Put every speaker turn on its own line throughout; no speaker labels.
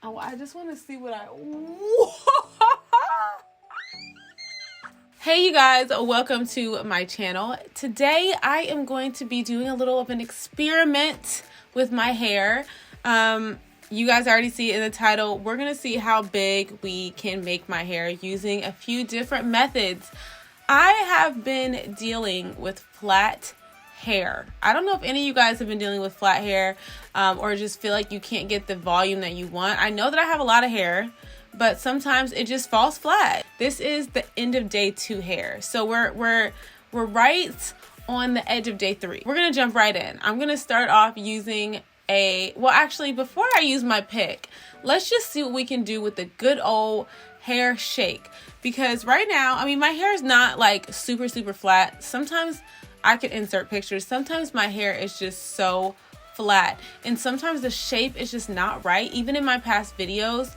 Oh, I just want to see what I... Hey you guys, welcome to my channel. Today I am going to be doing a little of an experiment with my hair. You guys already see it in the title. We're going to see how big we can make my hair using a few different methods. I have been dealing with flat hair. I don't know if any of you guys have been dealing with flat hair or just feel like you can't get the volume that you want. I know that I have a lot of hair, but sometimes it just falls flat. This is the end of day 2 hair. So we're right on the edge of day 3. We're gonna jump right in. I'm gonna start off using actually before I use my pick, let's just see what we can do with the good old hair shake. Because right now, I mean, my hair is not like super flat. Sometimes I could insert pictures. Sometimes my hair is just so flat. And sometimes the shape is just not right. Even in my past videos,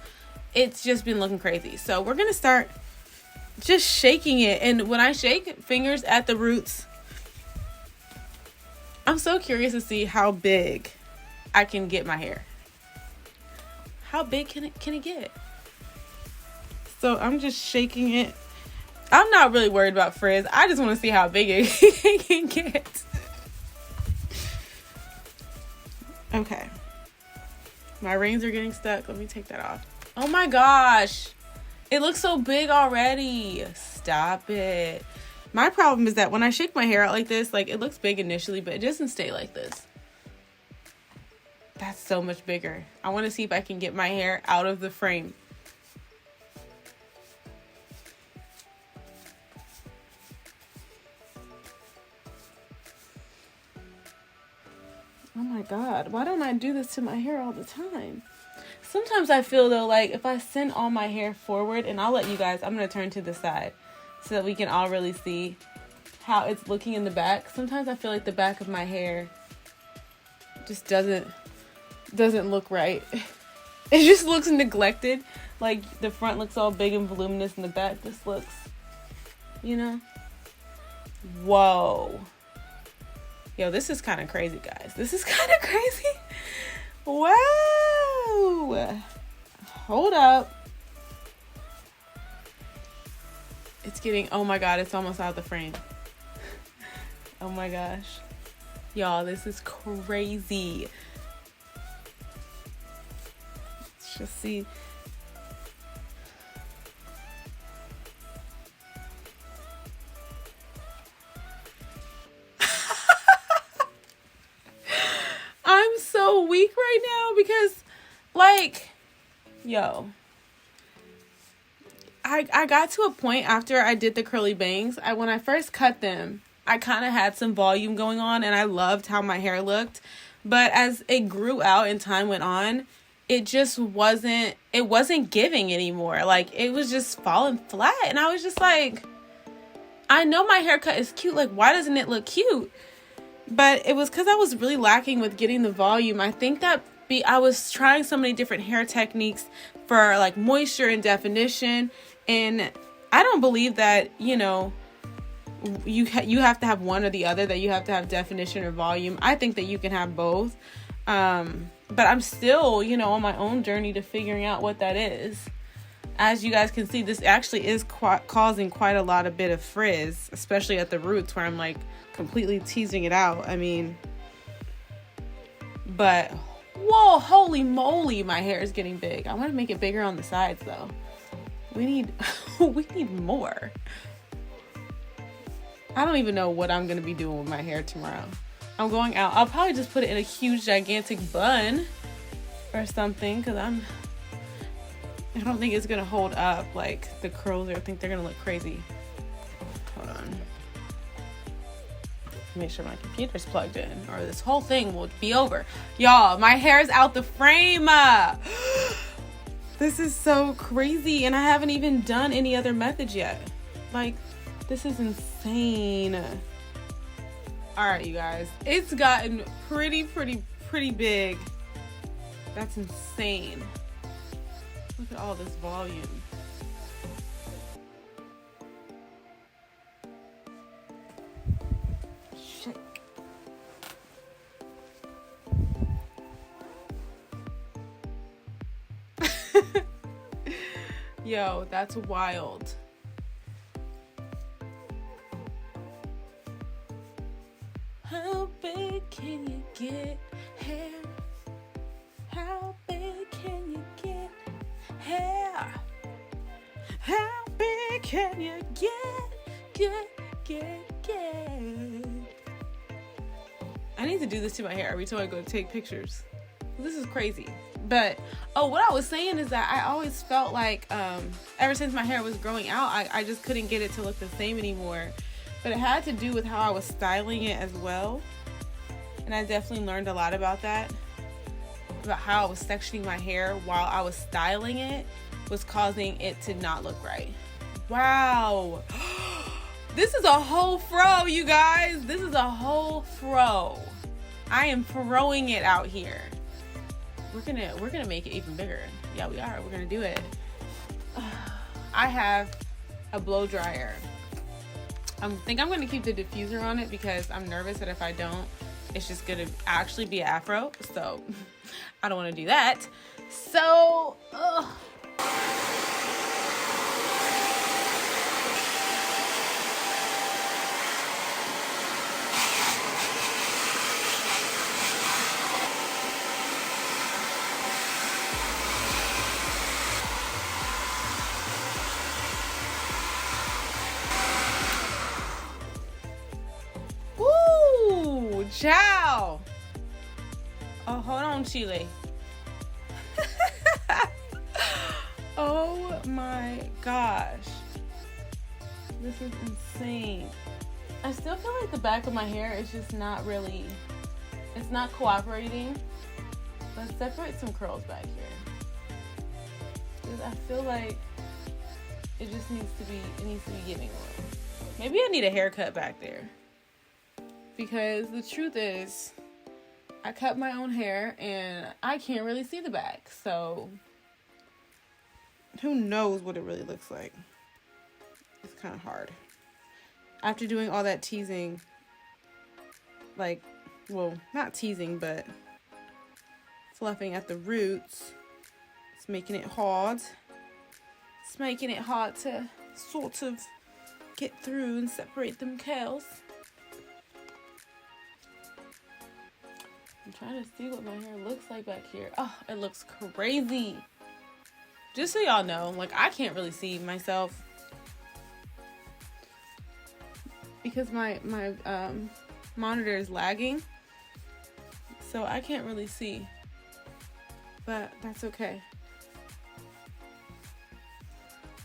it's just been looking crazy. So we're gonna start just shaking it. And when I shake, fingers at the roots. I'm so curious to see how big I can get my hair. How big can it get? So I'm just shaking it. I'm not really worried about frizz. I just want to see how big it can get. Okay. My rings are getting stuck. Let me take that off. Oh my gosh. It looks so big already. Stop it. My problem is that when I shake my hair out like this, like it looks big initially, but it doesn't stay like this. That's so much bigger. I want to see if I can get my hair out of the frame. Oh my God, why don't I do this to my hair all the time? Sometimes I feel though, like if I send all my hair forward, and I'll let you guys, I'm going to turn to the side so that we can all really see how it's looking in the back. Sometimes I feel like the back of my hair just doesn't look right. It just looks neglected. Like the front looks all big and voluminous and the back just looks, you know? Whoa. Yo, this is kind of crazy, guys. This is kind of crazy. Wow. Hold up. It's getting, oh my God, it's almost out of the frame. Oh my gosh. Y'all, this is crazy. Let's just see. I'm so weak right now because, like, yo, I got to a point after I did the curly bangs. When I first cut them, I kind of had some volume going on and I loved how my hair looked. But as it grew out and time went on, it just wasn't giving anymore. Like, it was just falling flat. And I was just like, I know my haircut is cute. Like, why doesn't it look cute? But it was because I was really lacking with getting the volume. I think that I was trying so many different hair techniques for like moisture and definition. And I don't believe that, you know, you have to have one or the other, that you have to have definition or volume. I think that you can have both. But I'm still, you know, on my own journey to figuring out what that is. As you guys can see, this actually is causing quite a lot of bit of frizz, especially at the roots where I'm like completely teasing it out. I mean, but whoa, holy moly, my hair is getting big. I want to make it bigger on the sides though. We need more. I don't even know what I'm going to be doing with my hair tomorrow. I'm going out. I'll probably just put it in a huge gigantic bun or something because I don't think it's going to hold up like the curls. I think they're going to look crazy. Hold on. Make sure my computer's plugged in or this whole thing will be over. Y'all, my hair is out the frame. This is so crazy and I haven't even done any other methods yet. Like, this is insane. All right, you guys, it's gotten pretty big. That's insane. Look at all this volume. Shit. Yo, that's wild. How big can you get hair? How big can you get hair? How big can you get? I need to do this to my hair every time I go to take pictures. This is crazy. But, what I was saying is that I always felt like, ever since my hair was growing out, I just couldn't get it to look the same anymore. But it had to do with how I was styling it as well. And I definitely learned a lot about that. About how I was sectioning my hair while I was styling it was causing it to not look right. Wow. This is a whole fro, you guys. This is a whole fro. I am throwing it out here. We're gonna make it even bigger. Yeah, we are. We're gonna do it. I have a blow dryer. I think I'm gonna keep the diffuser on it because I'm nervous that if I don't, it's just gonna actually be an afro. So I don't want to do that. So. Ciao. Oh, hold on, Chile. Oh my gosh. This is insane. I still feel like the back of my hair is just not really, it's not cooperating. Let's separate some curls back here. Because I feel like it just needs to be getting away. Maybe I need a haircut back there. Because the truth is, I cut my own hair and I can't really see the back. So, who knows what it really looks like. It's kind of hard. After doing all that teasing, like, well, not teasing, but fluffing at the roots, it's making it hard. It's making it hard to sort of get through and separate them curls. I'm trying to see what my hair looks like back here. Oh, it looks crazy. Just so y'all know, like, I can't really see myself because my monitor is lagging, so I can't really see, but that's okay.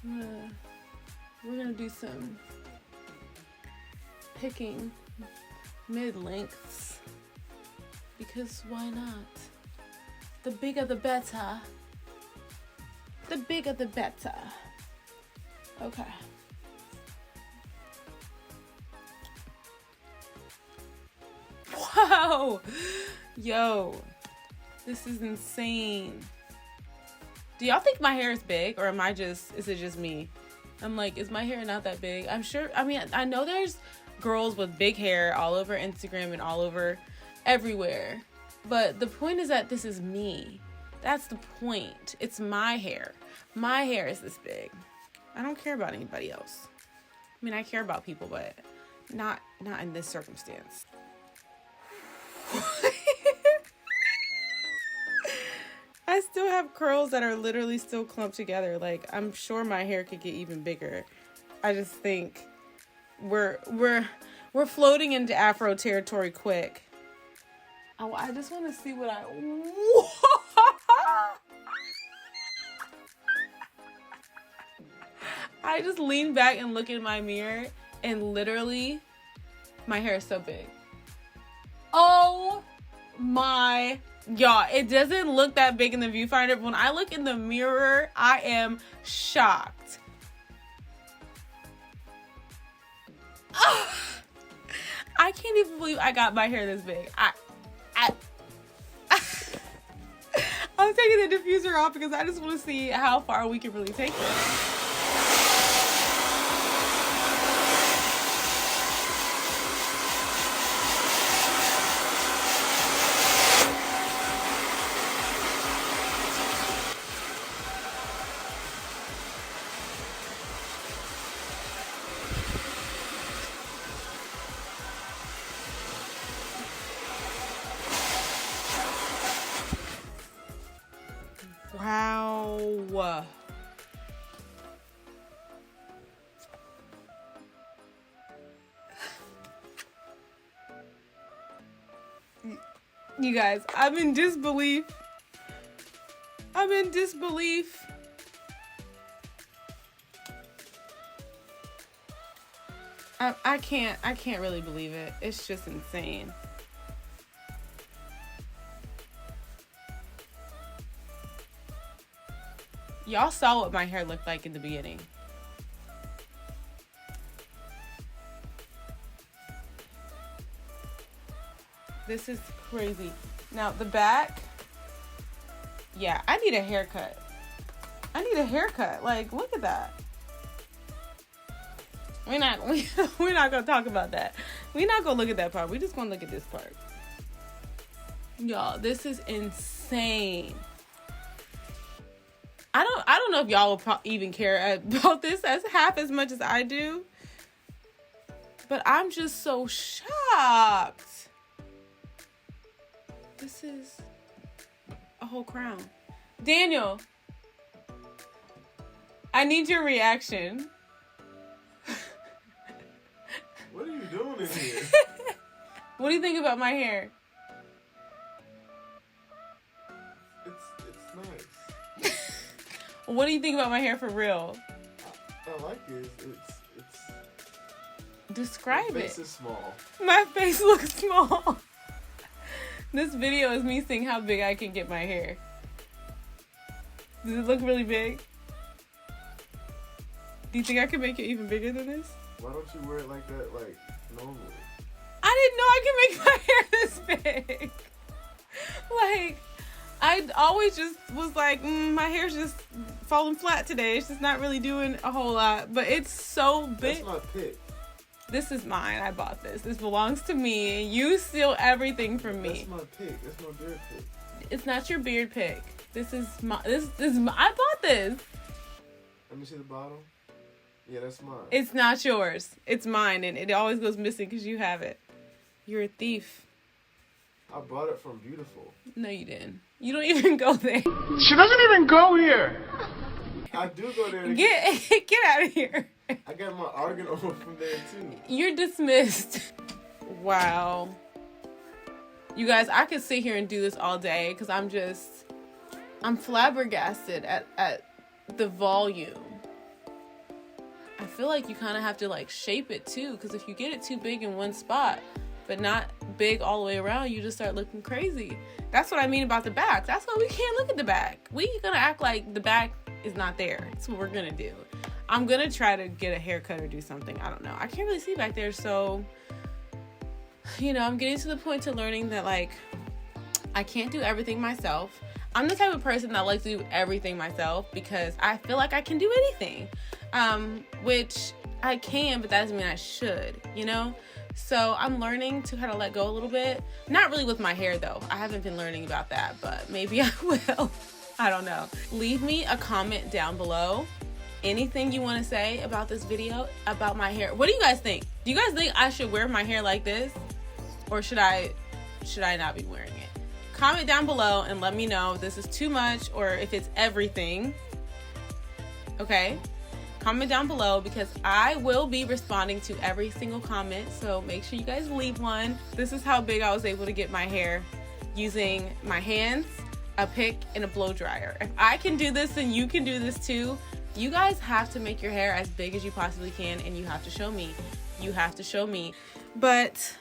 We're gonna do some picking mid-lengths. Because why not? The bigger the better. The bigger the better. Okay. Wow! Yo, this is insane. Do y'all think my hair is big, or is it just me? I'm like, is my hair not that big? I'm sure, I know there's girls with big hair all over Instagram and all over everywhere, but the point is that this is me. That's the point. It's my hair. My hair is this big. I don't care about anybody else. I mean, I care about people, but not in this circumstance. I still have curls that are literally still clumped together. Like, I'm sure my hair could get even bigger. I just think we're floating into Afro territory quick. I just want to see what I just lean back and look in my mirror, and literally, my hair is so big. Oh my, y'all, it doesn't look that big in the viewfinder, but when I look in the mirror, I am shocked. I can't even believe I got my hair this big. I'm taking the diffuser off because I just want to see how far we can really take this. Ow. You guys, I'm in disbelief. I'm in disbelief. I can't really believe it. It's just insane. Y'all saw what my hair looked like in the beginning. This is crazy. Now the back, yeah, I need a haircut. Like, look at that. We're not gonna talk about that. We're not gonna look at that part. We're just gonna look at this part. Y'all, this is insane. I don't know if y'all will even care about this as half as much as I do. But I'm just so shocked. This is a whole crown. Daniel, I need your reaction.
What are you doing in here?
What do you think about my hair?
It's nice.
What do you think about my hair for real?
I like it. It's
Describe it.
My face is small.
My face looks small. This video is me seeing how big I can get my hair. Does it look really big? Do you think I can make it even bigger than this?
Why don't you wear it like that, like, normally?
I didn't know I could make my hair this big. Like, I always just was like, my hair's just falling flat today. It's just not really doing a whole lot. But it's so big.
That's my pick.
This is mine. I bought this. This belongs to me. You steal everything from me.
That's my pick. That's my beard pick.
It's not your beard pick. This is my. I bought this.
Let me see the bottom. Yeah, that's mine.
It's not yours. It's mine, and it always goes missing because you have it. You're a thief.
I bought it from Beautiful.
No, you didn't. You don't even go there.
She doesn't even go here.
I do go there.
Get out of here.
I got my argan oil from there too.
You're dismissed. Wow. You guys, I could sit here and do this all day because I'm flabbergasted at the volume. I feel like you kind of have to like shape it too, because if you get it too big in one spot but not big all the way around, you just start looking crazy. That's what I mean about the back. That's why we can't look at the back. We're gonna act like the back is not there. That's what we're gonna do. I'm gonna try to get a haircut or do something. I don't know. I can't really see back there, so I'm getting to the point to learning that like I can't do everything myself. I'm the type of person that likes to do everything myself because I feel like I can do anything. Which I can, but that doesn't mean I should, So I'm learning to kind of let go a little bit. Not really with my hair though. I haven't been learning about that, but maybe I will. I don't know. Leave me a comment down below. Anything you want to say about this video, about my hair. What do you guys think? Do you guys think I should wear my hair like this? Or should I not be wearing it? Comment down below and let me know if this is too much or if it's everything. Okay? Comment down below because I will be responding to every single comment. So make sure you guys leave one. This is how big I was able to get my hair using my hands, a pick, and a blow dryer. If I can do this, then you can do this too. You guys have to make your hair as big as you possibly can, and you have to show me. You have to show me. But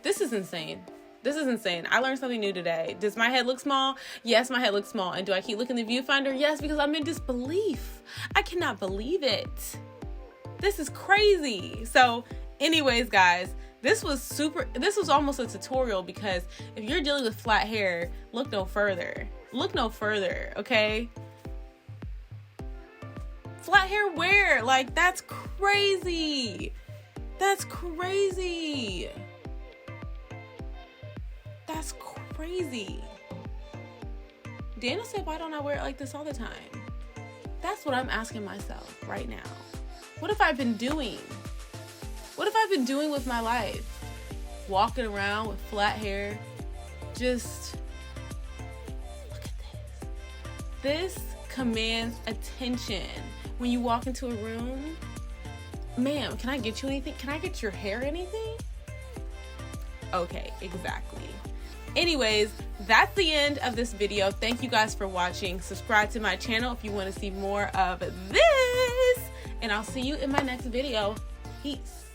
this is insane. This is insane. I learned something new today. Does my head look small? Yes, my head looks small. And do I keep looking in the viewfinder? Yes, because I'm in disbelief. I cannot believe it. This is crazy. So anyways, guys, this was almost a tutorial because if you're dealing with flat hair, look no further. Look no further, okay? Flat hair wear, like, that's crazy. That's crazy. That's crazy. Daniel said, why don't I wear it like this all the time? That's what I'm asking myself right now. What have I been doing? What have I been doing with my life? Walking around with flat hair. Just look at this. this commands attention. When you walk into a room, ma'am, can I get you anything? Can I get your hair anything? Okay, exactly. Anyways, that's the end of this video. Thank you guys for watching. Subscribe to my channel if you want to see more of this. And I'll see you in my next video. Peace.